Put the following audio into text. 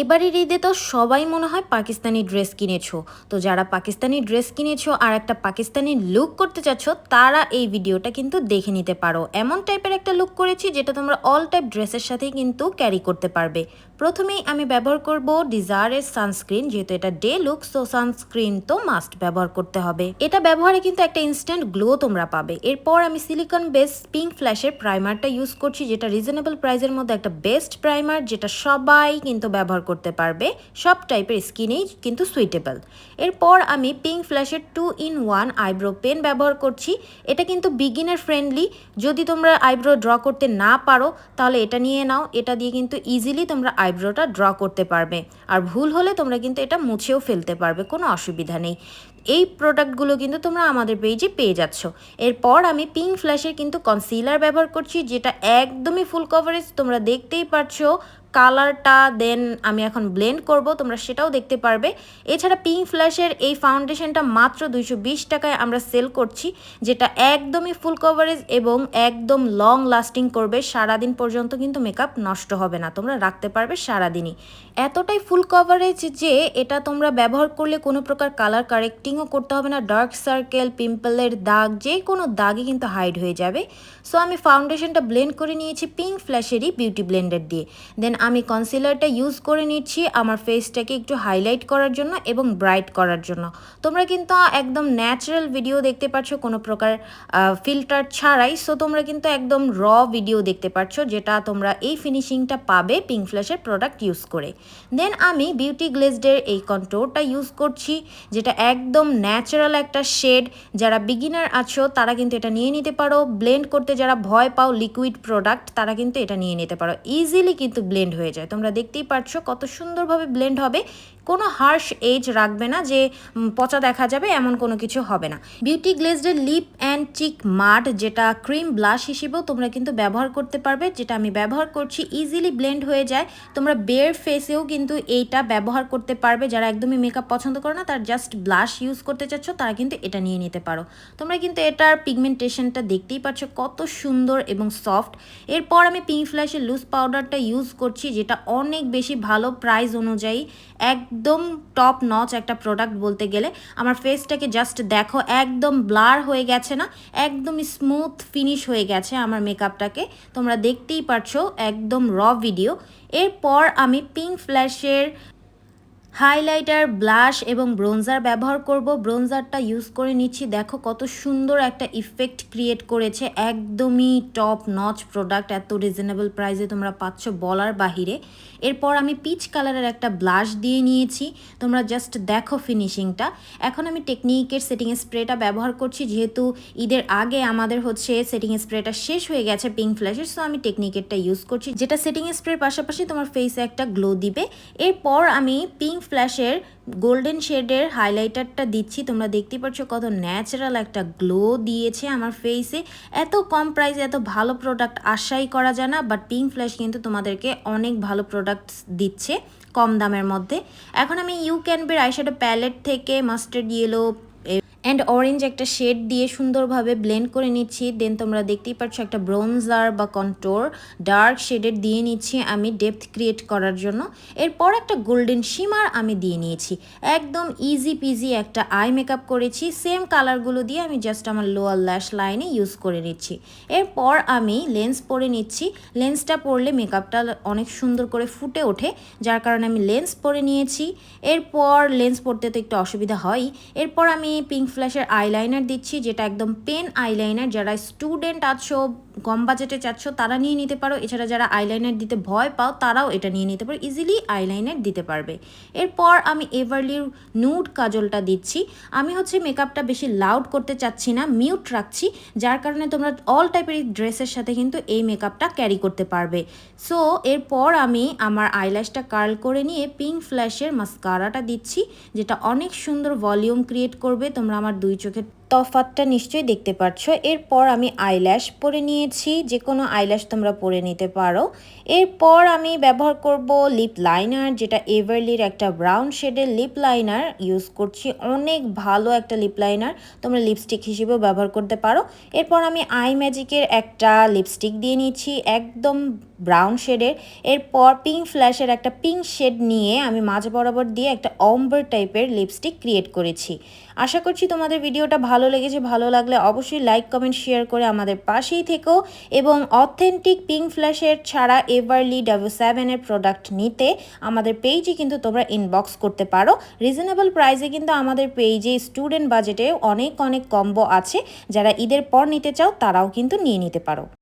এবারের ঈদে তো সবাই মনে হয় পাকিস্তানি ড্রেস কিনেছো। তো যারা পাকিস্তানি ড্রেস কিনেছো আর একটা পাকিস্তানি লুক করতে চাচ্ছ, তারা এই ভিডিওটা কিন্তু দেখে নিতে পারো। এমন টাইপের একটা লুক করেছি যেটা তোমরা অল টাইপ ড্রেসের সাথেই কিন্তু ক্যারি করতে পারবে। প্রথমেই আমি ব্যবহার করব ডিজায়ারের সানস্ক্রিন, যেহেতু এটা ডে লুক, সো সানস্ক্রিন তো মাস্ট ব্যবহার করতে হবে। এটা ব্যবহারে কিন্তু একটা ইনস্ট্যান্ট গ্লো তোমরা পাবে। এরপর আমি সিলিকন বেস পিঙ্ক ফ্ল্যাশের প্রাইমারটা ইউজ করছি, যেটা রিজনেবল প্রাইসের মধ্যে একটা বেস্ট প্রাইমার, যেটা সবাই কিন্তু ব্যবহার করতে পারবে, সব টাইপের স্কিনেই কিন্তু সুইটেবল। এরপর আমি পিঙ্ক ফ্ল্যাশের 2-in-1 আইব্রো পেন ব্যবহার করছি। এটা কিন্তু বিগিনার ফ্রেন্ডলি। যদি তোমরা আইব্রো ড্র করতে না পারো তাহলে এটা নিয়ে নাও। এটা দিয়ে কিন্তু ইজিলি তোমরা আইব্রোটা ড্র করতে পারবে, আর ভুল হলে তোমরা কিন্তু এটা মুছেও ফেলতে পারবে, কোনো অসুবিধা নেই। এই প্রোডাক্টগুলো কিন্তু তোমরা আমাদের পেজে পেয়ে যাচ্ছ। এরপর আমি পিঙ্ক ফ্ল্যাশের কিন্তু কনসিলার ব্যবহার করছি, যেটা একদমই ফুল কভারেজ, তোমরা দেখতেই পারছো কালারটা। দেন আমি এখন ব্লেন্ড করব, তোমরা সেটাও দেখতে পারবে। এছাড়া পিঙ্ক ফ্ল্যাশের এই ফাউন্ডেশনটা মাত্র 220 টাকায় আমরা সেল করছি, যেটা একদমই ফুল কভারেজ এবং একদম লং লাস্টিং করবে। সারাদিন পর্যন্ত কিন্তু মেকআপ নষ্ট হবে না, তোমরা রাখতে পারবে সারাদিনই। এতটাই ফুল কভারেজ যে এটা তোমরা ব্যবহার করলে কোনো প্রকার কালার কারেক্টিংও করতে হবে না। ডার্ক সার্কেল, পিম্পলের দাগ, যে কোনো দাগই কিন্তু হাইড হয়ে যাবে। সো আমি ফাউন্ডেশনটা ব্লেন্ড করে নিয়েছি পিঙ্ক ফ্ল্যাশেরই বিউটি ব্লেন্ডার দিয়ে। দেন আমি কনসিলারটা ইউজ করে নিচ্ছি আমার ফেসটাকে একটু হাইলাইট করার জন্য এবং ব্রাইট করার জন্য। তোমরা কিন্তু একদম ন্যাচারাল ভিডিও দেখতে পাচ্ছ, কোনো প্রকার ফিল্টার ছাড়াই। সো তোমরা কিন্তু একদম র ভিডিও দেখতে পাচ্ছ, যেটা তোমরা এই ফিনিশিংটা পাবে পিঙ্ক ফ্ল্যাশের প্রোডাক্ট ইউজ করে। দেন আমি বিউটি গ্লেজডের এই কন্ট্রোরটা ইউজ করছি, যেটা একদম ন্যাচারাল একটা শেড। যারা বিগিনার আছো তারা কিন্তু এটা নিয়ে নিতে পারো। ব্লেন্ড করতে যারা ভয় পাও লিকুইড প্রোডাক্ট, তারা কিন্তু এটা নিয়ে নিতে পারো। ইজিলি কিন্তু ব্লেন্ড হয়ে যায়, তোমরা দেখতেই পারছো কত সুন্দরভাবে ব্লেন্ড হবে। কোনো হার্শ এজ রাখবে না যে পচা দেখা যাবে, এমন কোনো কিছু হবে না। বিউটি গ্লেজডের লিপ অ্যান্ড চিক মাট, যেটা ক্রিম ব্লাশ হিসেবেও তোমরা কিন্তু ব্যবহার করতে পারবে, যেটা আমি ব্যবহার করছি। ইজিলি ব্লেন্ড হয়ে যায়। তোমরা বেয়ার ফেসেও কিন্তু এইটা ব্যবহার করতে পারবে। যারা একদমই মেকআপ পছন্দ করো না, তার জাস্ট ব্লাশ ইউজ করতে চাচ্ছ, তারা কিন্তু এটা নিয়ে নিতে পারো। তোমরা কিন্তু এটার পিগমেন্টেশনটা দেখতেই পাচ্ছ কত সুন্দর এবং সফট। এরপর আমি পিঙ্ক ফ্ল্যাশের লুজ পাউডারটা ইউজ করছি, যেটা অনেক বেশি ভালো প্রাইস অনুযায়ী, একদম টপ নচ একটা প্রোডাক্ট বলতে গেলে। আমার ফেসটাকে জাস্ট দেখো, একদম ব্লার হয়ে গেছে না, একদম স্মুথ ফিনিশ হয়ে গেছে আমার মেকআপটাকে, তোমরা দেখতেই পারছো একদম র ভিডিও। এরপর আমি পিঙ্ক ফ্ল্যাশের হাইলাইটার, ব্লাশ এবং ব্রোঞ্জার ব্যবহার করব। ব্রোঞ্জারটা ইউজ করে নিচ্ছি, দেখো কত সুন্দর একটা ইফেক্ট ক্রিয়েট করেছে। একদমই টপ নচ প্রোডাক্ট, এত রিজনেবল প্রাইসে তোমরা পাচ্ছ বলার বাহিরে। এরপর আমি পিচ কালারের একটা ব্লাশ দিয়ে নিয়েছি, তোমরা জাস্ট দেখো ফিনিশিংটা। এখন আমি টেকনিকের সেটিং স্প্রেটা ব্যবহার করছি, যেহেতু ঈদের আগে আমাদের হচ্ছে সেটিং স্প্রেটা শেষ হয়ে গেছে পিঙ্ক ফ্ল্যাশের। সো আমি টেকনিকেরটা ইউজ করছি, যেটা সেটিং স্প্রের পাশাপাশি তোমার ফেসে একটা গ্লো দিবে। এরপর আমি পিঙ্ক ফ্ল্যাশের গোল্ডেন শেডের হাইলাইটারটা দিচ্ছি, তোমরা দেখতে পাচ্ছ কত ন্যাচারাল একটা গ্লো দিয়েছে আমার ফেসে। এত কম প্রাইসে এত ভালো প্রোডাক্ট আশাই করা যায় না, বাট পিঙ্ক ফ্ল্যাশ কিন্তু তোমাদেরকে অনেক ভালো প্রোডাক্ট দিচ্ছে কম দামের মধ্যে। এখন আমি ইউ ক্যান বের আইশ্যাডো প্যালেট থেকে মাস্টার্ড ইয়েলো অ্যান্ড অরেঞ্জ একটা শেড দিয়ে সুন্দরভাবে ব্লেন্ড করে নিচ্ছি। দেন তোমরা দেখতেই পাচ্ছ একটা ব্রোঞ্জার বা কন্ট্রোর ডার্ক শেডের দিয়ে নিচ্ছি আমি ডেপথ ক্রিয়েট করার জন্য। এরপর একটা গোল্ডেন শিমার আমি দিয়ে নিয়েছি। একদম ইজি পিজি একটা আই মেকআপ করেছি। সেম কালারগুলো দিয়ে আমি জাস্ট আমার লোয়ার ল্যাশ লাইনে ইউজ করে নিচ্ছি। এরপর আমি লেন্স পরে নিচ্ছি। লেন্সটা পরলে মেকআপটা অনেক সুন্দর করে ফুটে ওঠে, যার কারণে আমি লেন্স পরে নিয়েছি। এরপর লেন্স পরতে তো একটু অসুবিধা হয়। এরপর আমি পিঙ্ক ফ্ল্যাশের আইলাইনার দিচ্ছি, যেটা একদম পেন আইলাইনার। যারা স্টুডেন্ট আছো, কম বাজেটে চাচ্ছ, তারা নিয়ে নিতে পারো। এছাড়া যারা আইলাইনার দিতে ভয় পাও, তারাও এটা নিয়ে নিতে পারো, ইজিলি আইলাইনার দিতে পারবে। এরপর আমি এভারলির নুড কাজলটা দিচ্ছি। আমি হচ্ছে মেকআপটা বেশি লাউড করতে চাচ্ছি না, মিউট রাখছি, যার কারণে তোমরা অল টাইপের ড্রেসের সাথে কিন্তু এই মেকআপটা ক্যারি করতে পারবে। সো এরপর আমি আমার আইল্যাশটা কার্ল করে নিয়ে পিঙ্ক ফ্ল্যাশের মাস্কারাটা দিচ্ছি, যেটা অনেক সুন্দর ভলিউম ক্রিয়েট করবে। তোমরা আমার দুই চোখের তফাতটা নিশ্চয়ই দেখতে পাচ্ছ। এরপর আমি আইল্যাশ পরে নিয়েছি, যে কোনো আইল্যাশ তোমরা পরে নিতে পারো। এরপর আমি ব্যবহার করব লিপ লাইনার, যেটা এভারলির একটা ব্রাউন শেডের লিপ লাইনার ইউজ করছি। অনেক ভালো একটা লিপ লাইনার, তোমরা লিপস্টিক হিসেবেও ব্যবহার করতে পারো। এরপর আমি আই ম্যাজিকের একটা লিপস্টিক দিয়ে নিচ্ছি, একদম ব্রাউন শেডের। এরপর পিঙ্ক ফ্ল্যাশের একটা পিঙ্ক শেড নিয়ে আমি মাঝ বরাবর দিয়ে একটা অম্বার টাইপের লিপস্টিক ক্রিয়েট করেছি। আশা করছি তোমাদের ভিডিওটা ভালো লেগেছে। ভালো লাগলে অবশ্যই লাইক কমেন্ট শেয়ার করে আমাদের পাশেই থেকো এবং অথেন্টিক পিঙ্ক ফ্ল্যাশের ছাড়া এভারলি W7 এর প্রোডাক্ট নিতে আমাদের পেজে কিন্তু তোমরা ইনবক্স করতে পারো। রিজনেবল প্রাইসে কিন্তু আমাদের পেজে স্টুডেন্ট বাজেটে অনেক কম্বো আছে। যারা ঈদের পর নিতে চাও তারাও কিন্তু নিয়ে নিতে পারো।